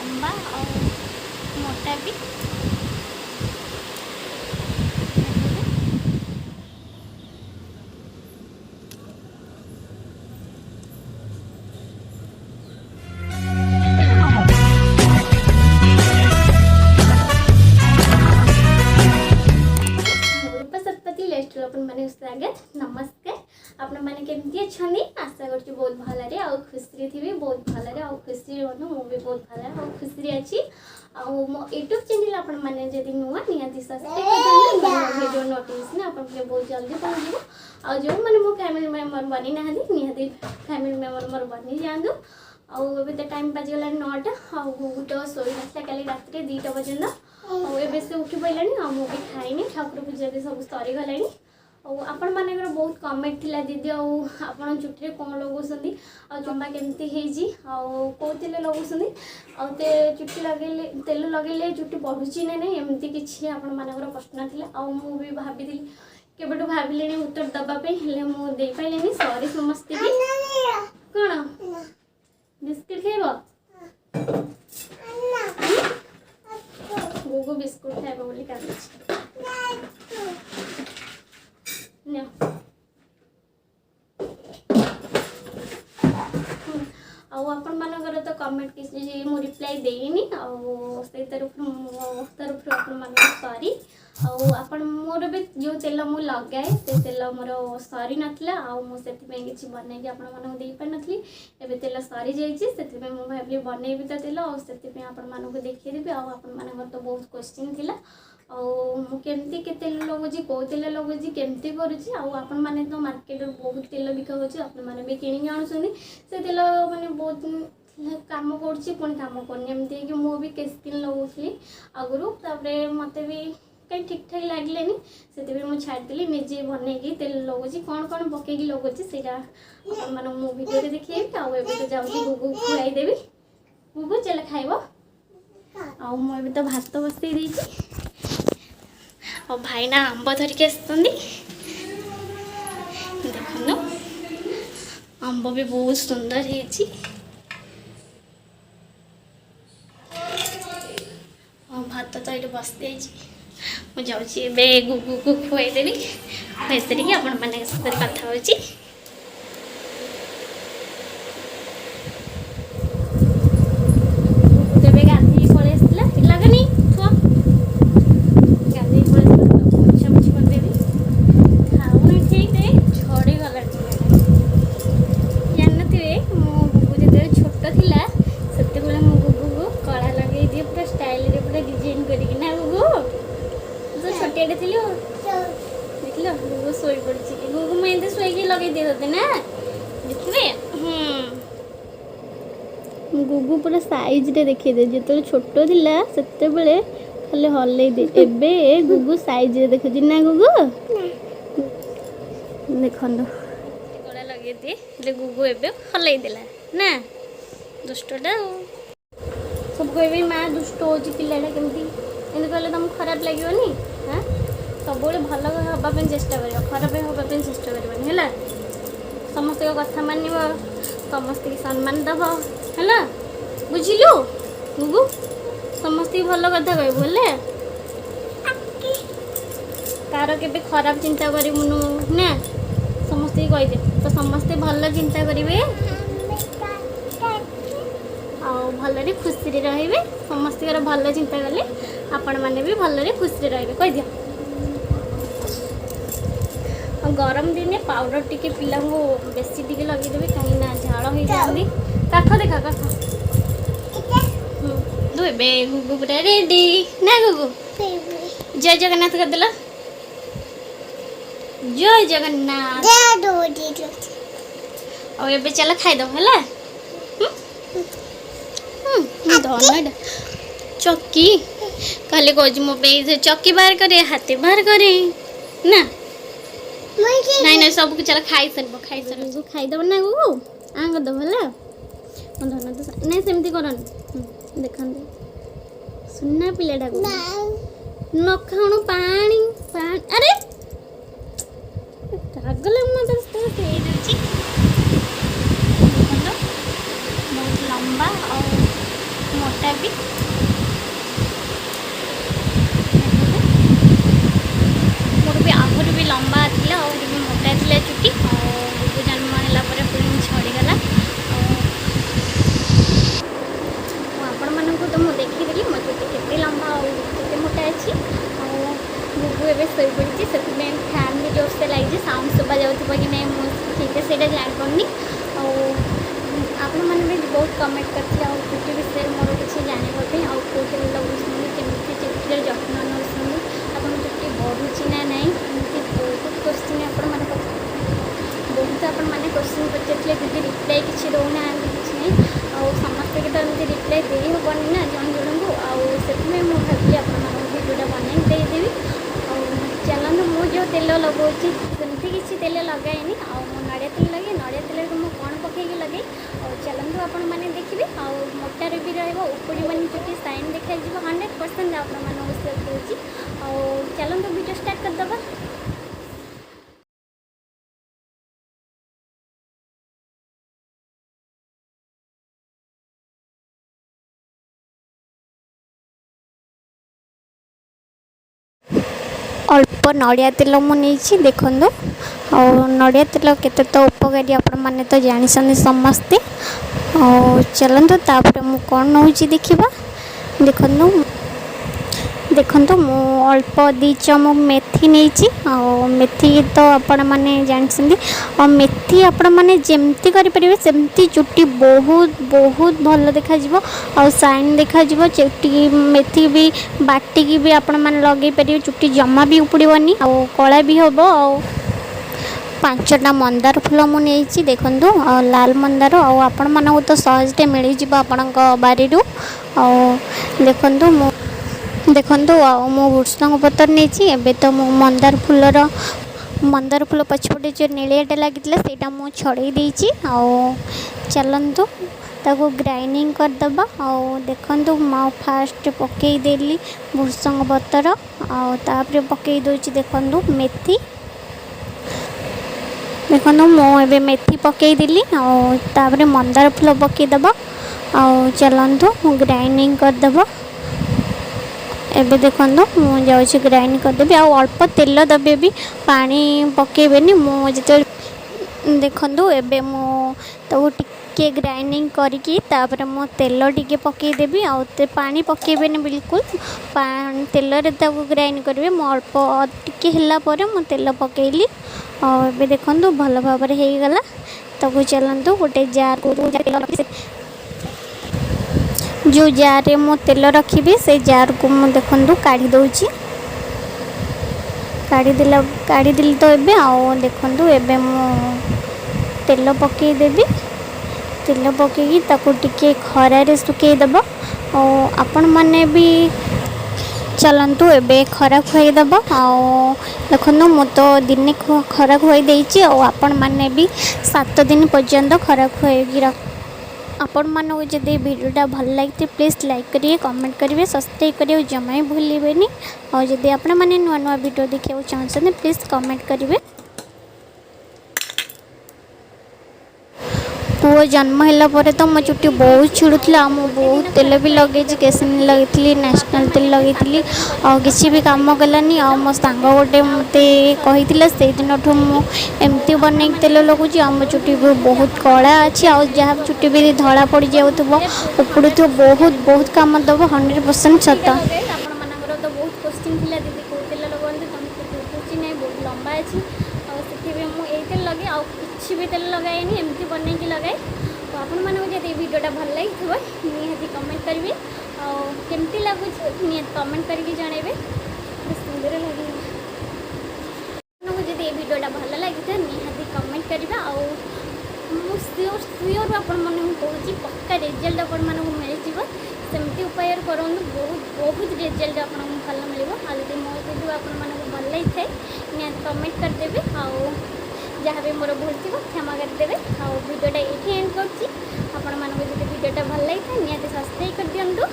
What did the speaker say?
लंबा और मोटा भी। नमस्कार आपण मैंने केमती अच्छा आशा कर बहुत भल आ खुशी थी बहुत भल आ खुशी रुहतु मु भी बहुत भल आ खुशी अच्छी मो यूट्यूब चैनल आपण मैंने जब नुआ निहाती सब्सक्राइब कर वीडियो नोटिफिकेशन आपन बहुत जल्दी पहुँच आ जो मैंने मो फैमिली मेम्बर बनी ना निहाती फैमिली मेम्बर मोर बनी जातु आबे तो टाइम बाजीगला 9टा तो शोई ना कल रात 2टा पर्यटन से उठी पारा मुझे खाइनी ठाकुर पूजा भी सब सरीगला आपण मानकर बहुत कमेंट थिला दीदी आपण चुट्टी कौन लगौं जमा केमती कौ तेल लगौं आते चुट्टी लगे तेल लगे चुट्टी बढ़ुची ना नहीं एमती किसी आपण मानकर प्रश्न था मुझे भाभी केबेठू भाविले उत्तर दवाई मुझे पारे सॉरी समस्ते कौन बिस्किट खाइब गुगु बिस्कुट खाइब बोली कांदुछि आपण मानकर तो कमेंट किसी मु रिप्लाई देनी से तरफ आपण मान सॉरी आपण मोर भी जो तेल मु लगाए से तेल मोर सरी नाथला मुझे किसी बनई आपण मानक दे पार नथली एबे तेल सरी जाइए से मु भाविली बनईबी तो तेल से आपण मानक देखिदेवी आपण मानकर तो बहुत क्वेश्चन थिला केमती के तेल लगुच कौ तेल लगुच केमती करुँची आपण मैंने तो मार्केट बहुत तेल बिका होती मैंने भी किणी आणुं से तेल मैंने बहुत काम कम करमती कि मुझे केस दिन लगुली आगुरी मत भी कहीं ठीक ठाक लगे से मुझे छाड़ी निजे बनईकी तेल लगुच कौन कौन पकईकी लगुच से मैंने मो वीडियो देखिए तो जाऊँगी गुगु खुआईदेवी गुगु चल खाइब मुझे तो भात बसई देती और भाई ना आंब धरिक देखो आंब भी बहुत सुंदर है भात तो ये बसते मुझे गुगु को खुआईदेवी खुआई सारिकी आपण मैंने कथा हो शोई पड़ी गुगु मैं शोक लगे दिए ना देखिए गुगु पूरा साइज रे देखिए जो छोट थिला सेते बेले खाली हल्ले दे एबे गुगु साइज रे देखि ना गुगु देखन गला लगे दे गुगु एबे हल्ले देला ना दुष्टटा सब कहबे माँ दुष्ट होची पिलाटा केमती एने कहले तुम खराब लागोनी हां सब भल हाँपाई चेष्टा कर खराब हाँपाई चेष्टा कर समस्त कथा मान समस्त की सम्मान दब है बुझिलु गुगु समस्त भल कथा कहबू तार के खराब चिंता करूँ ना समस्त कहीदे तो समस्ते भल चिंता करेंगे भल खुशी रे समस्त भल चिंता कले आपण मैंने भी भल खुशी रे कह दिया गरम दिन पाउडर टिके पिला को बेसी टिके लगेदेवी कहीं झाड़ हो जाती काख देखा काख दुबे गुगु पूरा रेडी ना गुगु जय जगन्नाथ कर दिला जय जगन्नाथ और ये चल खाई दो है धन चक्की कहले कह मो चक्की बाहर करे हाथी बाहर करे ना नहीं नहीं सब चल खाई सर खाईदेव ना गुगु आ करदेव है धन तो नहीं सेमती करन देखा सुना पिलाटा न खाणु पानी अरे राग लग बहुत लंबा और मोटा मोटा भी मोर भी आहुरी भी लंबा था आहरी भी मोटा था चुटी बुबू जन्म है पुणी झड़गला आपण मानक तो मुझे देखीदेली मो चुटी केते लंबा आते मोटा अच्छी बुबू एवं शोई पड़ी से फैन भी जोर से लगी साउंड शुभा जाऊँ कि नहीं मुझे ठीक से जापानी आपण मैंने भी बहुत कमेंट करते चुटी विषय मोर किसी जानवाई आउ कौन लगुच केमी चुटीर जत्न नौ आप चुटी बढ़ुची ना ना एमती बहुत क्वेश्चन आपण मैंने बहुत आपण मैंने क्वेश्चन पचारे दीदी रिप्लाई किसी दौना किसी नहीं समस्ते तो एमती रिप्लाई दे हेनी ना जन जन को आए मुझे भावी आपटा बनई देदेवी चलते मुझे जो तेल लगाऊँगी सेमती किसी तेल लगाएनि नड़िया तेल लगे नड़िया तेल मुझे कौन पकईकि लगे चलते आपण मैंने देखिए मोटार भी रही मानी चुटी साइन देखा 100% आपण मानक कहूँ चलते वीडियो स्टार्ट करदे अल्प नड़िया तेल मुझे देखूँ नड़िया तेल केते तो उपकारी आपण मैंने तो जानी समस्ते चलतु तापर मु कौन नौ देखा देखूँ देखो मु अल्प 2 चमच मेथी नहीं मेथी तो आपण मैंने जानते और मेथी आपण मैंने जमती करेंगे सेमती चुटी बहुत बहुत भल देखा और साइन देखा चुटी मेथी भी बाटिकी भी आपण मैंने लगे पारे चुटी जमा भी उपड़नी आ कला भी हम आ 5टा मंदार फूल मुझे देखूँ लाल मंदार आपण मानक तो सहजटे मिल जापण बारी देखूँ देखूँ मो भृषंग पतर नहीं एबे तो मो मंदार फूल पछपटे जो नीलियाटा लगी से मुझे छड़े देती चलतु ताको ग्राइंडिंग करदबा देखूँ मो फास्ट पकईदेली भृषंग पतर आपर पकई दूची देखूँ मेथी देखो मुझे मेथी पकईदेली तापर मंदार फूल पकईदबा चलतु ग्राइंडिंग करदबा एबे देखो मुझे ग्राइंड करदेवी अल्प तेल दबे भी पानी पकेबेनी मुझे देखो एबे तो टिके ग्राइंडिंग करके तापर मो तेल टिके पकेदेवी पानी पकेबेनी बिल्कुल तेल ग्राइंड करेंगे मो अल्प टिके है मो तेल पकेली और एबे देखो भल भाव हो गला तब चलतु गोटे जार को जो जार मु तेल रखी से जार को मु देखूँ काढ़ी दूची काढ़ीदेली तो एबे देखूँ एबे मु तेल पकईदेवी तेल पकईकी ताको टिके खरारे सुखईदबा आपण मैंने भी चलतु एबे खरा खुआईदबा देखूँ मु तो दिने खरा खुआई देइछि आपण मैंने भी 7 दिन पर्यंत खरा खुआई रख आपण मानक जदि वीडियोटा भल लगे प्लीज़ लाइक करिए कमेंट करिए सब्सक्राइब करिए जमा भूलें और जदि आपण मैंने नुआ नुआ वीडियो देखा चाहते प्लीज़ कमेंट करिए पुओ जन्म है तो मो चुटी बहुत छिड़ूला बहुत तेल भी लगे केसिन लगी नेशनल तेल लगी और किसी भी कम कलानी मो सांग गोटे मत कही से दिन एमती बन तेल लगुच मो चुटी भी बहुत कला अच्छी जहाँ चुटी भी धला पड़ जाऊ उपड़ू बहुत बहुत कम दब 100% सत तो बहुत क्वेश्चन थी दीदी कौ तेल लगते तुम नहीं बहुत लंबा अच्छी मुझे तेल लगे किसी भी तेल लगाएनि एमती बनईकि लगाए तो आपण मानक जब वीडियोटा भल लगी निहाती कमेंट करेंगे केमती लगुच निहाती कमेंट करके जनइबे सुंदर लगे जब वीडियोटा भल लगी निहाती कमेंट करेंगे सियोर आपण मन कहूँ पक्का रिजल्ट आपण मानक मिल सेमती उपाय करूँ बहुत बहुत रिजल्ट आप भल मिले आदि मो वीडियो आपण मानक भल लगी थाए निहाती कमेंट करदेवे जहाँ भी मोर भूल थी क्षमा करदेवे वीडियोटा ये एंड कर वीडियोटा भल लगी था निहाती सब्सक्राइब कर दिंतु।